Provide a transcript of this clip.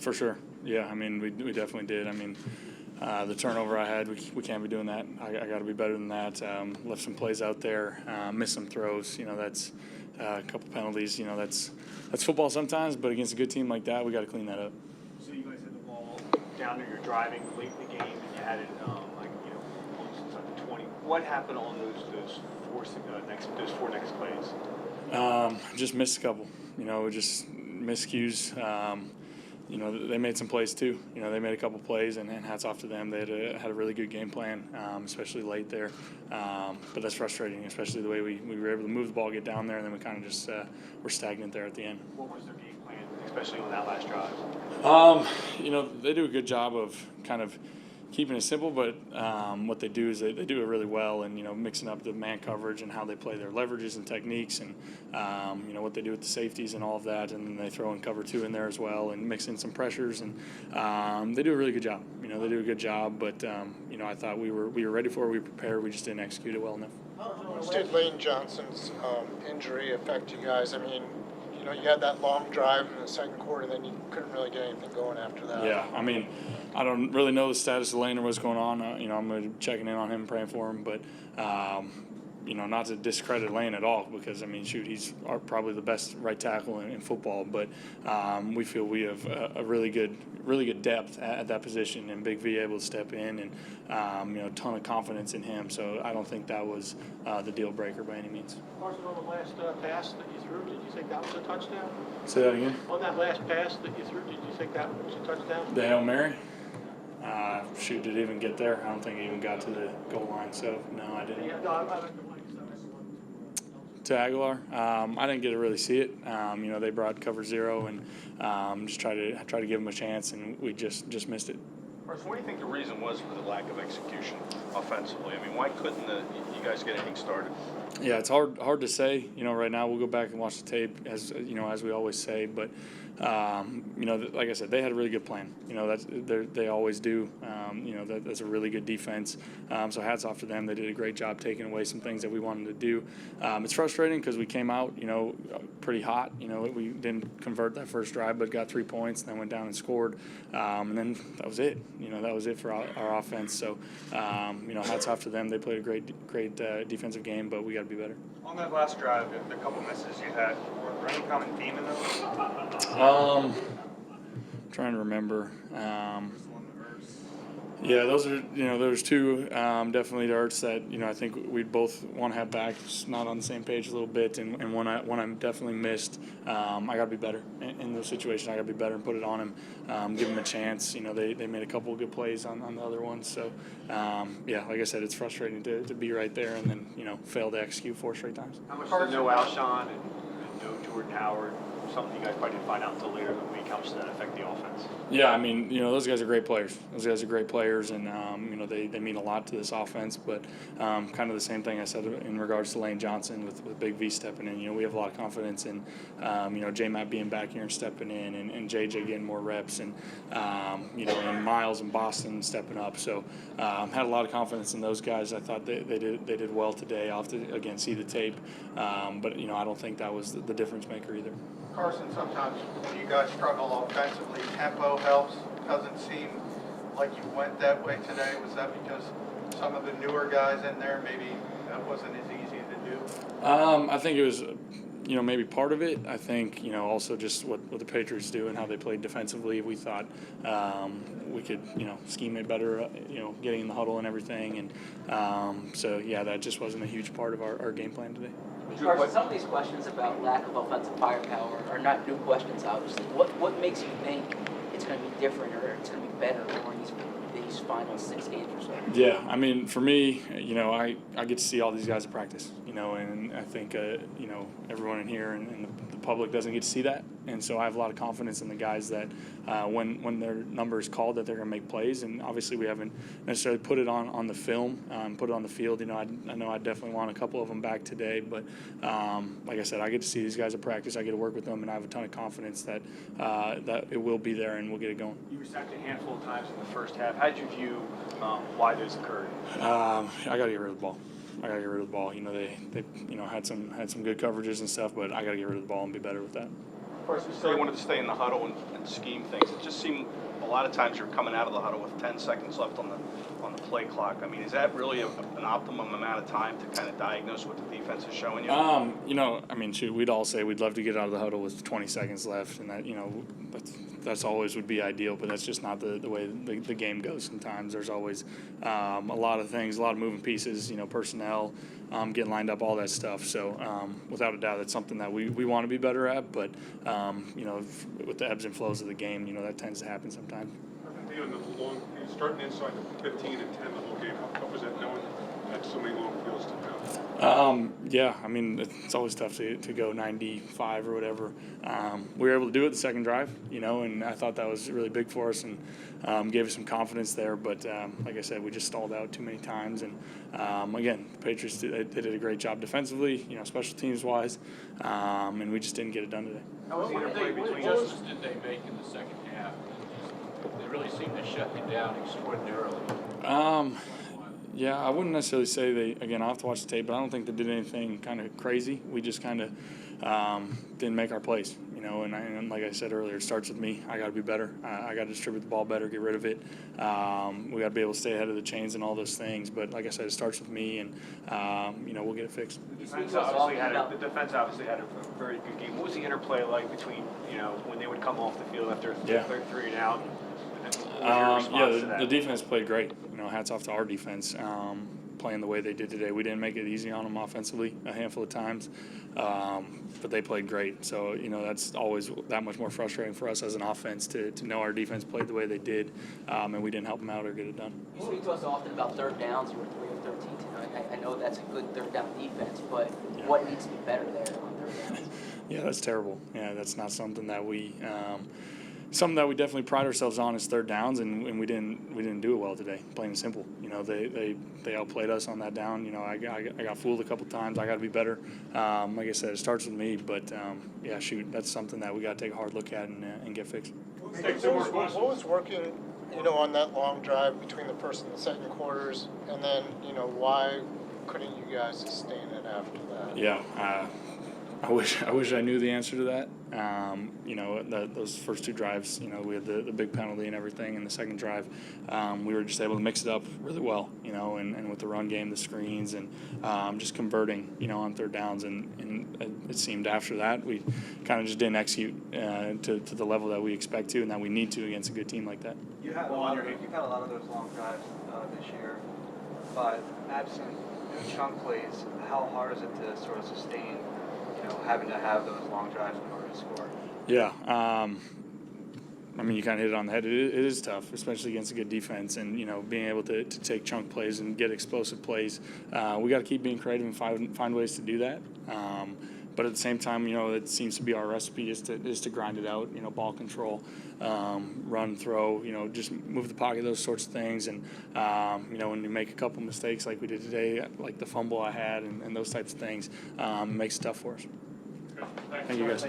For sure. Yeah, I mean, we definitely did. I mean, the turnover I had, we can't be doing that. I got to be better than that. Left some plays out there, missed some throws. That's a couple penalties. That's football sometimes, but against a good team like that, we got to clean that up. So you guys had the ball down there, you're driving late in the game, and you had it almost inside the 20. What happened on those four next plays? Just missed a couple. Just miscues. They made some plays too. They made a couple plays, and hats off to them. They had a really good game plan, especially late there. But that's frustrating, especially the way we were able to move the ball, get down there, and then we kind of just were stagnant there at the end. What was their game plan, especially on that last drive? They do a good job of kind of keeping it simple, but what they do is they do it really well, and mixing up the man coverage and how they play their leverages and techniques, and what they do with the safeties and all of that, and then they throw in cover 2 in there as well, and mix in some pressures, and they do a really good job. They do a good job, but I thought we were ready for it, we prepared, we just didn't execute it well enough. Did Lane Johnson's injury affect you guys? I mean, you had that long drive in the second quarter, then you couldn't really get anything going after that. Yeah, I mean, I don't really know the status of Lane or what's going on. I'm going to be checking in on him, praying for him, but not to discredit Lane at all, because he's probably the best right tackle in football. But we feel we have a really good depth at that position, and Big V able to step in, and a ton of confidence in him. So I don't think that was the deal breaker by any means. Carson, on the last pass that you threw, did you think that was a touchdown? Say that again. On that last pass that you threw, did you think that was a touchdown? The Hail Mary? Did it even get there? I don't think it even got to the goal line. So no, I didn't. Yeah, no, To Aguilar, I didn't get to really see it. They brought cover 0, and just try to give them a chance, and we just missed it. Carson, what do you think the reason was for the lack of execution offensively? I mean, why couldn't you guys get anything started? Yeah, it's hard to say. Right now we'll go back and watch the tape, as we always say. But like I said, they had a really good plan. They always do. That's a really good defense. So hats off to them. They did a great job taking away some things that we wanted to do. It's frustrating because we came out, pretty hot. We didn't convert that first drive, but got 3 points, and then went down and scored. And then that was it. That was it for our offense. So hats off to them. They played a great defensive game, but we got to be better. On that last drive, the couple misses you had, were there any common theme in those? Trying to remember. Yeah, those are there's 2 definitely darts that I think we both want to have back. Just not on the same page a little bit, and one I definitely missed. I got to be better in those situations. I got to be better and put it on him, give him a chance. They made a couple of good plays on the other ones. So like I said, it's frustrating to be right there and then fail to execute 4 straight times. How much did no Alshon and no Jordan Howard? Something you guys probably didn't find out until later in the week. How much does that affect the offense? Yeah, those guys are great players. Those guys are great players, and they mean a lot to this offense. But kind of the same thing I said in regards to Lane Johnson with Big V stepping in. We have a lot of confidence in J-Matt being back here and stepping in, and JJ getting more reps, and and Miles and Boston stepping up. So had a lot of confidence in those guys. I thought they did well today. I'll have to again see the tape, but I don't think that was the difference maker either. Carson, sometimes when you guys struggle offensively, tempo helps. Doesn't seem like you went that way today. Was that because some of the newer guys in there, maybe that wasn't as easy to do? I think it was, maybe part of it. I think, also just what the Patriots do and how they played defensively. We thought we could, scheme it better, getting in the huddle and everything. And that just wasn't a huge part of our game plan today. Carson, some of these questions about lack of offensive firepower are not new questions, obviously. What makes you think it's going to be different or it's going to be better during these final 6 games or so? Yeah, for me, I get to see all these guys at practice, and I think, everyone in here and the public doesn't get to see that. And so I have a lot of confidence in the guys that when their number is called that they're going to make plays. And obviously we haven't necessarily put it on the film, put it on the field. I know I definitely want a couple of them back today. But like I said, I get to see these guys at practice. I get to work with them, and I have a ton of confidence that it will be there and we'll get it going. You were sacked a handful of times in the first half. How did you view why those occurred? I got to get rid of the ball. They had some good coverages and stuff, but I got to get rid of the ball and be better with that. They wanted to stay in the huddle and scheme things. It just seemed a lot of times you're coming out of the huddle with 10 seconds left on the play clock. I mean, is that really an optimum amount of time to kind of diagnose what the defense is showing you? You know, I mean, shoot, we'd all say we'd love to get out of the huddle with 20 seconds left, and that, you know, that's always would be ideal, but that's just not the way the game goes sometimes. There's always a lot of things, a lot of moving pieces, you know, personnel, getting lined up, all that stuff. So without a doubt, that's something that we want to be better at, but, you know, with the ebbs and flows of the game, you know, that tends to happen sometimes. On the long, starting inside the 15 and 10 the whole game, how tough was that knowing had so many long fields to go? Yeah, I mean, it's always tough to go 95 or whatever. We were able to do it the second drive, you know, and I thought that was really big for us and gave us some confidence there. But like I said, we just stalled out too many times. And again, the Patriots they did a great job defensively, you know, special teams wise, and we just didn't get it done today. What adjustments did they make in the second half? They really seemed to shut you down extraordinarily. Yeah, I wouldn't necessarily say again, I'll have to watch the tape, but I don't think they did anything kind of crazy. We just kind of didn't make our plays, you know, and like I said earlier, it starts with me. I got to be better. I got to distribute the ball better, get rid of it. We got to be able to stay ahead of the chains and all those things. But like I said, it starts with me, and, you know, we'll get it fixed. The defense obviously had a very good game. What was the interplay like between, you know, when they would come off the field after three and out? The defense played great. You know, hats off to our defense playing the way they did today. We didn't make it easy on them offensively a handful of times, but they played great. So, you know, that's always that much more frustrating for us as an offense to know our defense played the way they did, and we didn't help them out or get it done. You speak to us often about third downs. You were 3 of 13 tonight. I know that's a good third down defense, but what needs to be better there on third downs? Yeah, that's terrible. Yeah, that's not something that we something that we definitely pride ourselves on is third downs, and we didn't do it well today. Plain and simple. You know, they outplayed us on that down. You know, I got fooled a couple times. I got to be better. Like I said, it starts with me, but yeah, shoot, that's something that we got to take a hard look at and get fixed. What was working, you know, on that long drive between the first and the second quarters, and then, you know, why couldn't you guys sustain it after that? Yeah, I wish I knew the answer to that. You know, those first two drives, you know, we had the big penalty and everything. In the second drive, we were just able to mix it up really well, you know, and with the run game, the screens, and just converting, you know, on third downs. And it seemed after that we kind of just didn't execute to the level that we expect to and that we need to against a good team like that. You've had a lot of those long drives this year, but absent chunk plays, how hard is it to sort of sustain, you know, having to have those long drives in order to score? Yeah, I mean, you kind of hit it on the head. It is tough, especially against a good defense, and, you know, being able to take chunk plays and get explosive plays. We got to keep being creative and find ways to do that. But at the same time, you know, it seems to be our recipe is to grind it out. You know, ball control, run, throw. You know, just move the pocket, those sorts of things. And you know, when you make a couple mistakes like we did today, like the fumble I had, and those types of things, it makes it tough for us. Thank you, guys.